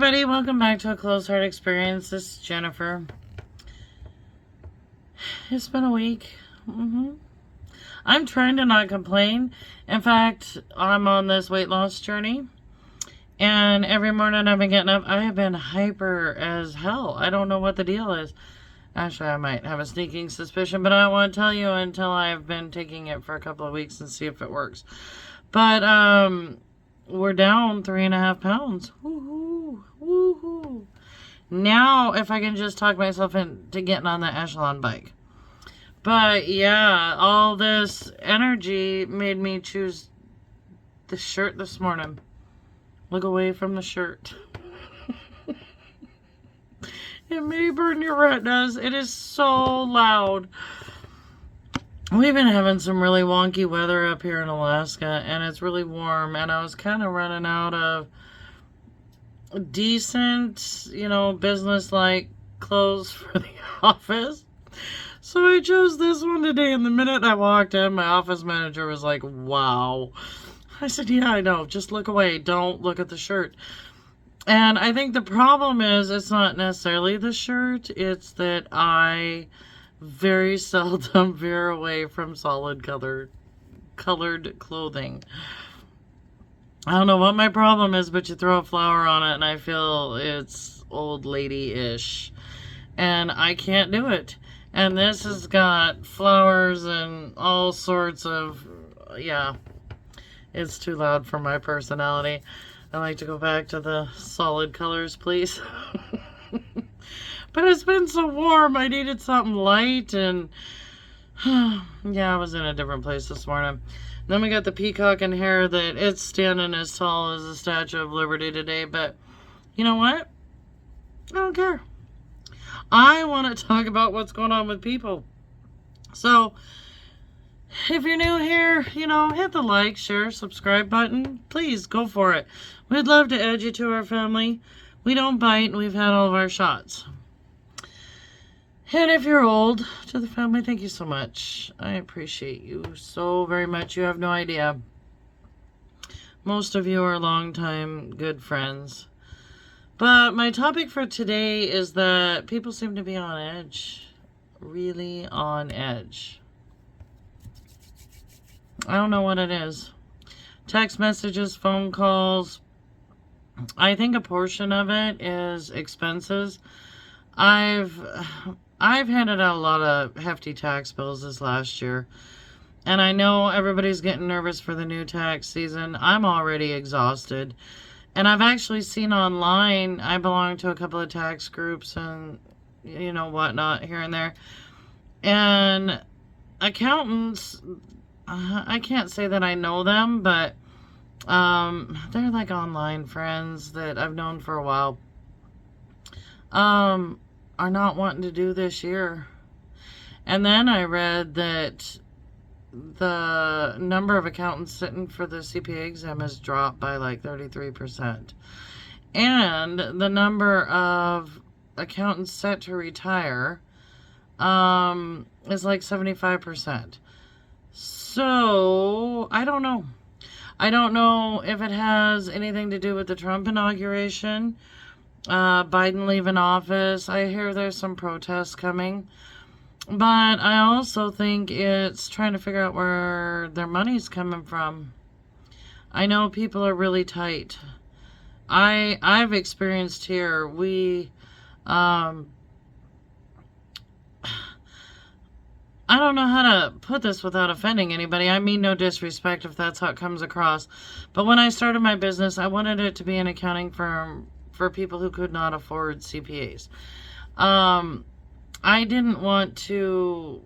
everybody, welcome back to A Close Heart Experience. This is Jennifer. It's been a week. I'm trying to not complain. In fact, I'm on this weight loss journey. And every morning I've been getting up, I have been hyper as hell. I don't know what the deal is. Actually, I might have a sneaking suspicion, but I don't want to tell you until I've been taking it for a couple of weeks and see if it works. But, we're down 3.5 pounds. Woohoo! Woohoo! Now, if I can just talk myself into getting on the Echelon bike. But, yeah, all this energy made me choose the shirt this morning. Look away from the shirt. It may burn your retinas. It is so loud. We've been having some really wonky weather up here in Alaska, and it's really warm, and I was kind of running out of decent, business-like clothes for the office. So I chose this one today, and the minute I walked in, my office manager was like, wow. I said, yeah, I know. Just look away. Don't look at the shirt. And I think the problem is it's not necessarily the shirt. It's that I very seldom veer away from solid colored clothing. I don't know what my problem is, but you throw a flower on it and I feel it's old lady-ish. And I can't do it. And this has got flowers and all sorts of, yeah, it's too loud for my personality. I like to go back to the solid colors, please. But it's been so warm, I needed something light, and yeah, I was in a different place this morning. Then we got the peacock and hair that it's standing as tall as the Statue of Liberty today, but you know what? I don't care. I want to talk about what's going on with people. So, if you're new here, hit the like, share, subscribe button. Please, go for it. We'd love to add you to our family. We don't bite, and we've had all of our shots. And if you're old, to the family, thank you so much. I appreciate you so very much. You have no idea. Most of you are longtime good friends. But my topic for today is that people seem to be on edge. Really on edge. I don't know what it is. Text messages, phone calls. I think a portion of it is expenses. I've handed out a lot of hefty tax bills this last year. And I know everybody's getting nervous for the new tax season. I'm already exhausted. And I've actually seen online, I belong to a couple of tax groups and, whatnot here and there. And accountants, I can't say that I know them, but they're like online friends that I've known for a while. Are not wanting to do this year. And then I read that the number of accountants sitting for the CPA exam has dropped by like 33%. And the number of accountants set to retire is like 75%. So, I don't know. I don't know if it has anything to do with the Trump inauguration, Biden leaving office. I hear there's some protests coming. But I also think it's trying to figure out where their money's coming from. I know people are really tight. I've experienced here, I don't know how to put this without offending anybody. I mean no disrespect if that's how it comes across. But when I started my business, I wanted it to be an accounting firm for people who could not afford CPAs. I didn't want to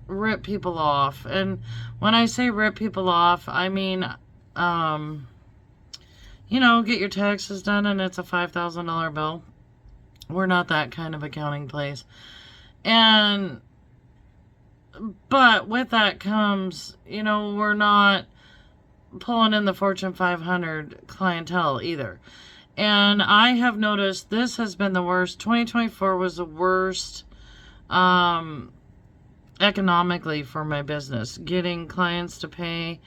rip people off. And when I say rip people off, I mean, get your taxes done and it's a $5,000 bill. We're not that kind of accounting place. But with that comes, we're not pulling in the Fortune 500 clientele either. And I have noticed this has been the worst. 2024 was the worst economically for my business, getting clients to pay.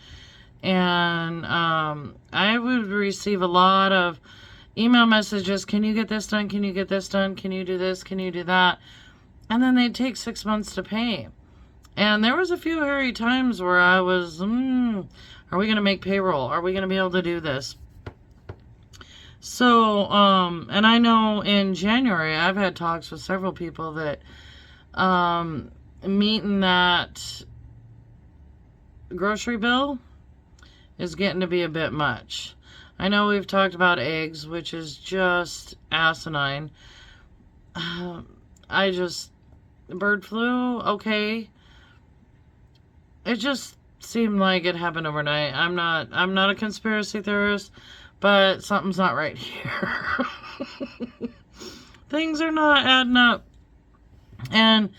And I would receive a lot of email messages, can you get this done? Can you get this done? Can you do this? Can you do that? And then they'd take 6 months to pay. And there was a few hairy times where I was, are we going to make payroll? Are we going to be able to do this? So, and I know in January, I've had talks with several people that, meeting that grocery bill is getting to be a bit much. I know we've talked about eggs, which is just asinine. Bird flu, okay. It just seemed like it happened overnight. I'm not a conspiracy theorist, but something's not right here. Things are not adding up. And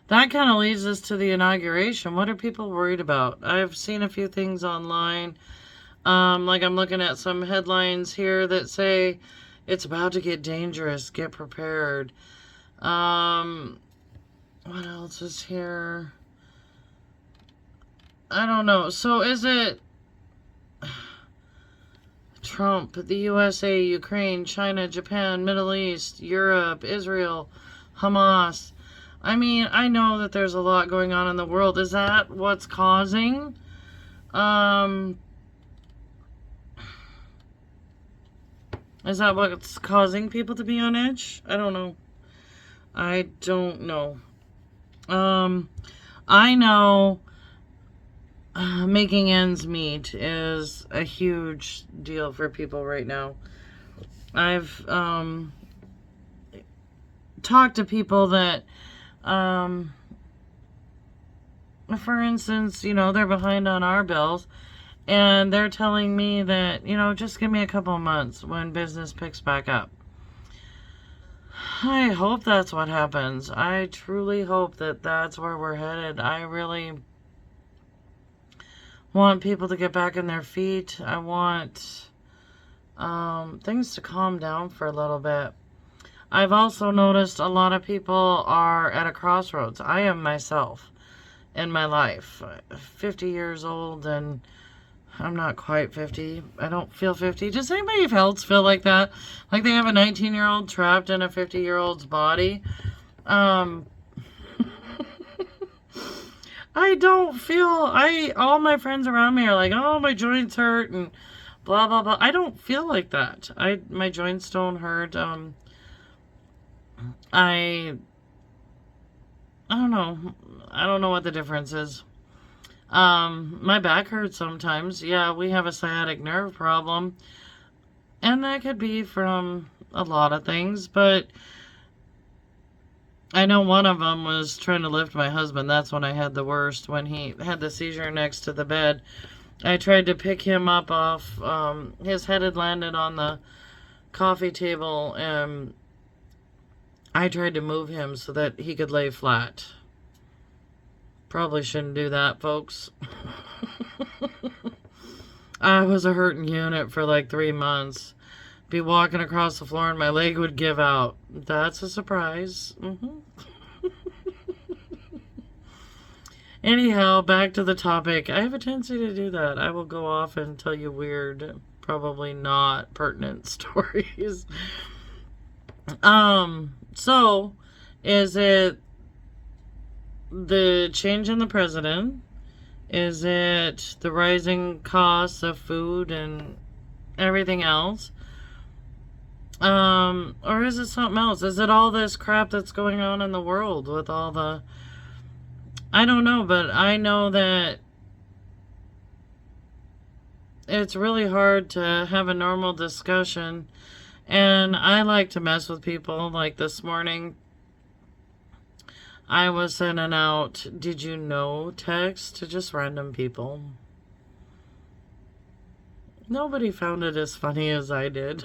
that kind of leads us to the inauguration. What are people worried about? I've seen a few things online. Like I'm looking at some headlines here that say it's about to get dangerous. Get prepared. What else is here? I don't know. So is it Trump, the USA, Ukraine, China, Japan, Middle East, Europe, Israel, Hamas? I mean, I know that there's a lot going on in the world. Is that what's causing? Is that what's causing people to be on edge? I don't know. I don't know. I know making ends meet is a huge deal for people right now. I've talked to people that, for instance, they're behind on our bills, and they're telling me that, just give me a couple of months when business picks back up. I hope that's what happens. I truly hope that that's where we're headed. I really want people to get back on their feet. I want things to calm down for a little bit. I've also noticed a lot of people are at a crossroads. I am myself in my life. 50 years old, and I'm not quite 50. I don't feel 50. Does anybody else feel like that? Like they have a 19-year-old trapped in a 50-year-old's body? I don't feel, all my friends around me are like, oh, my joints hurt and blah, blah, blah. I don't feel like that. My joints don't hurt. I don't know. I don't know what the difference is. My back hurts sometimes. Yeah, we have a sciatic nerve problem. And that could be from a lot of things, but I know one of them was trying to lift my husband. That's when I had the worst, when he had the seizure next to the bed. I tried to pick him up off, his head had landed on the coffee table, and I tried to move him so that he could lay flat. Probably shouldn't do that, folks. I was a hurting unit for like 3 months. Be walking across the floor and my leg would give out. That's a surprise. Anyhow, back to the topic. I have a tendency to do that. I will go off and tell you weird, probably not pertinent stories. So, is it the change in the president? Is it the rising costs of food and everything else? Or is it something else? Is it all this crap that's going on in the world with all the... I don't know, but I know that it's really hard to have a normal discussion, and I like to mess with people. Like this morning, I was sending out, did you know, text to just random people. Nobody found it as funny as I did.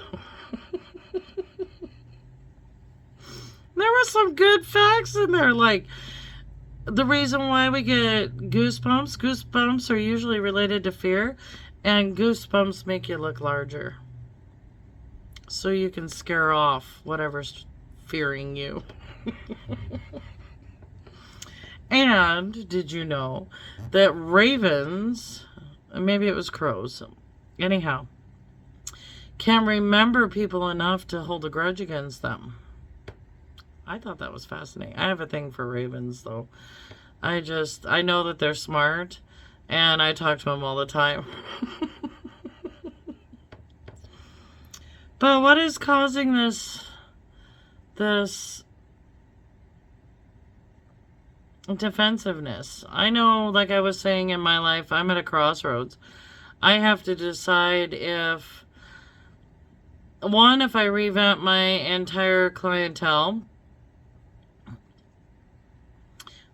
There were some good facts in there, like the reason why we get goosebumps. Goosebumps are usually related to fear, and goosebumps make you look larger, so you can scare off whatever's fearing you. And did you know that ravens, maybe it was crows, anyhow, can remember people enough to hold a grudge against them. I thought that was fascinating. I have a thing for ravens, though. I know that they're smart, and I talk to them all the time. But what is causing this defensiveness? I know, like I was saying in my life, I'm at a crossroads. I have to decide if I revamp my entire clientele,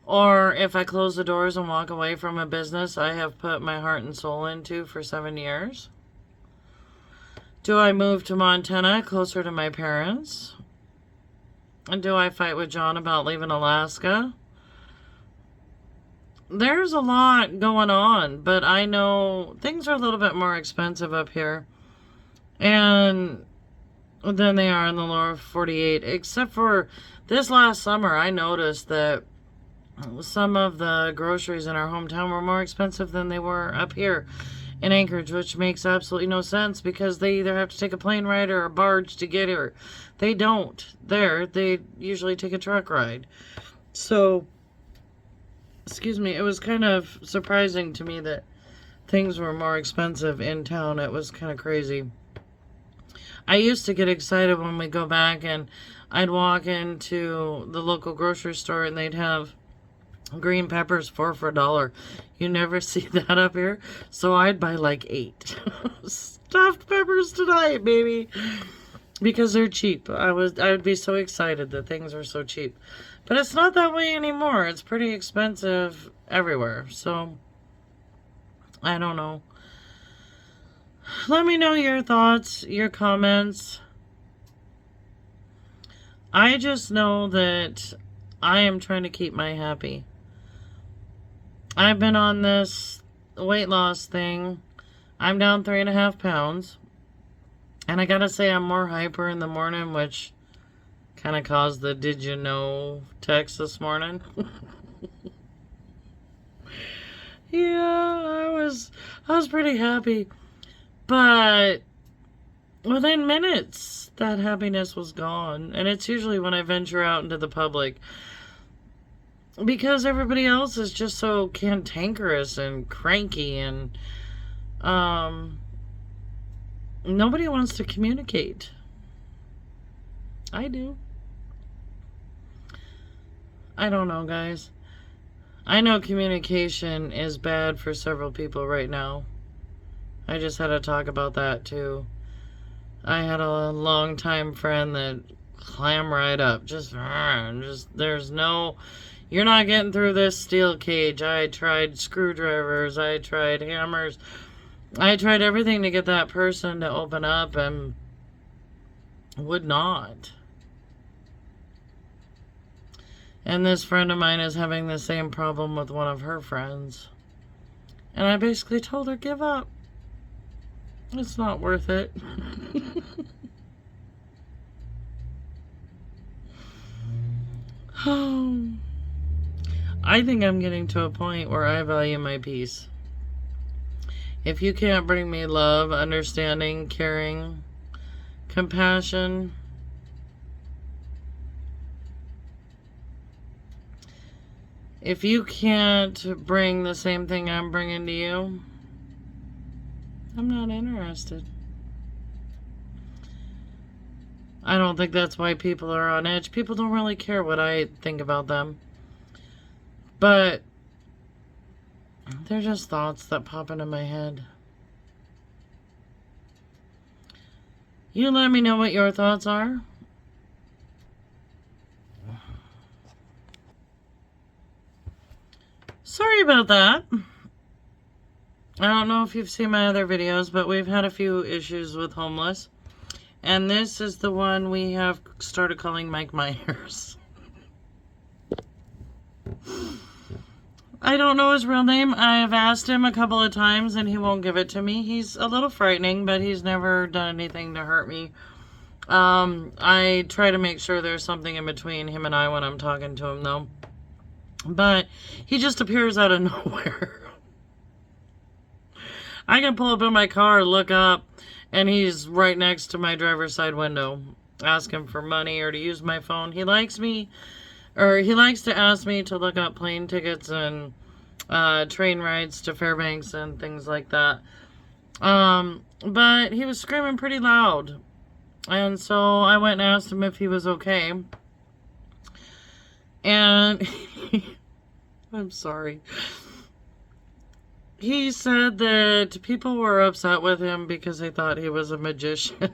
or if I close the doors and walk away from a business I have put my heart and soul into for 7 years. Do I move to Montana, closer to my parents? And do I fight with John about leaving Alaska? There's a lot going on, but I know things are a little bit more expensive up here and than they are in the lower 48, except for this last summer. I noticed that some of the groceries in our hometown were more expensive than they were up here in Anchorage, which makes absolutely no sense because they either have to take a plane ride or a barge to get here. They don't. They usually take a truck ride. So, excuse me, it was kind of surprising to me that things were more expensive in town. It was kind of crazy. I used to get excited when we go back and I'd walk into the local grocery store and they'd have green peppers 4 for $1. You never see that up here. So I'd buy like 8 stuffed peppers tonight, baby, because they're cheap. I would be so excited that things are so cheap. But it's not that way anymore. It's pretty expensive everywhere. So I don't know. Let me know your thoughts, your comments. I just know that I am trying to keep my happy. I've been on this weight loss thing. I'm down 3.5 pounds. And I gotta say, I'm more hyper in the morning, which kind of caused the did you know text this morning. Yeah, I was pretty happy. But within minutes, that happiness was gone. And it's usually when I venture out into the public, because everybody else is just so cantankerous and cranky, and nobody wants to communicate. I do. I don't know, guys. I know communication is bad for several people right now. I just had to talk about that too. I had a long-time friend that clam right up. Just there's no... You're not getting through this steel cage. I tried screwdrivers. I tried hammers. I tried everything to get that person to open up and would not. And this friend of mine is having the same problem with one of her friends. And I basically told her, give up. It's not worth it. Oh. I think I'm getting to a point where I value my peace. If you can't bring me love, understanding, caring, compassion, if you can't bring the same thing I'm bringing to you, I'm not interested. I don't think that's why people are on edge. People don't really care what I think about them. But they're just thoughts that pop into my head. You let me know what your thoughts are. Sorry about that. I don't know if you've seen my other videos, but we've had a few issues with homeless. And this is the one we have started calling Mike Myers. I don't know his real name. I have asked him a couple of times and he won't give it to me. He's a little frightening, but he's never done anything to hurt me. I try to make sure there's something in between him and I when I'm talking to him, though. But he just appears out of nowhere. I can pull up in my car, look up, And he's right next to my driver's side window, asking for money or to use my phone. He likes to ask me to look up plane tickets and train rides to Fairbanks and things like that. But he was screaming pretty loud. And so I went and asked him if he was okay. And I'm sorry. He said that people were upset with him because they thought he was a magician.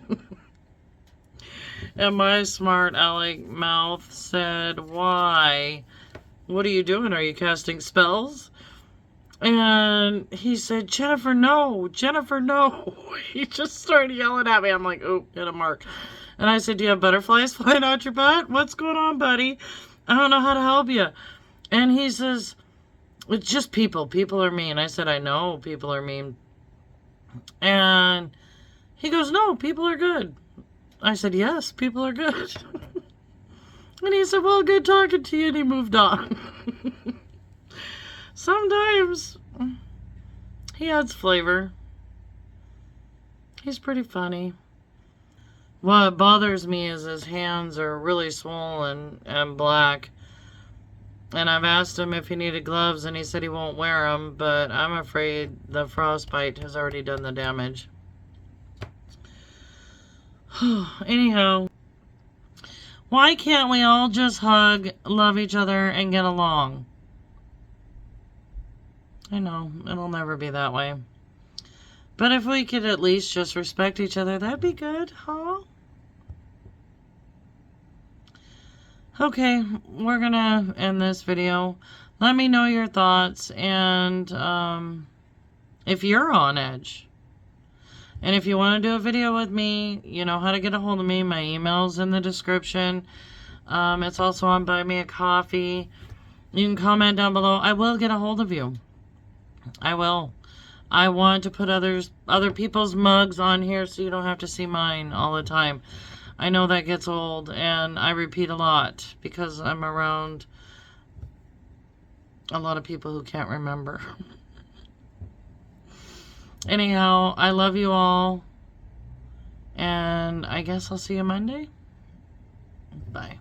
And my smart aleck mouth said, "Why? What are you doing? Are you casting spells?" And he said, "Jennifer, no. Jennifer, no." He just started yelling at me. I'm like, "Oh, hit a mark." And I said, "Do you have butterflies flying out your butt? What's going on, buddy? I don't know how to help you." And he says, "It's just people. People are mean." I said, "I know people are mean." And he goes, "No, people are good." I said, "Yes, people are good." And he said, "Well, good talking to you," and he moved on. Sometimes he adds flavor. He's pretty funny. What bothers me is his hands are really swollen and black. And I've asked him if he needed gloves, and he said he won't wear them, but I'm afraid the frostbite has already done the damage. Anyhow, why can't we all just hug, love each other, and get along? I know, it'll never be that way. But if we could at least just respect each other, that'd be good, huh? Okay, we're gonna end this video. Let me know your thoughts, and if you're on edge. And if you want to do a video with me, you know how to get a hold of me. My email's in the description. It's also on Buy Me a Coffee. You can comment down below. I will get a hold of you. I will. I want to put other people's mugs on here so you don't have to see mine all the time. I know that gets old, and I repeat a lot because I'm around a lot of people who can't remember. Anyhow, I love you all, and I guess I'll see you Monday. Bye.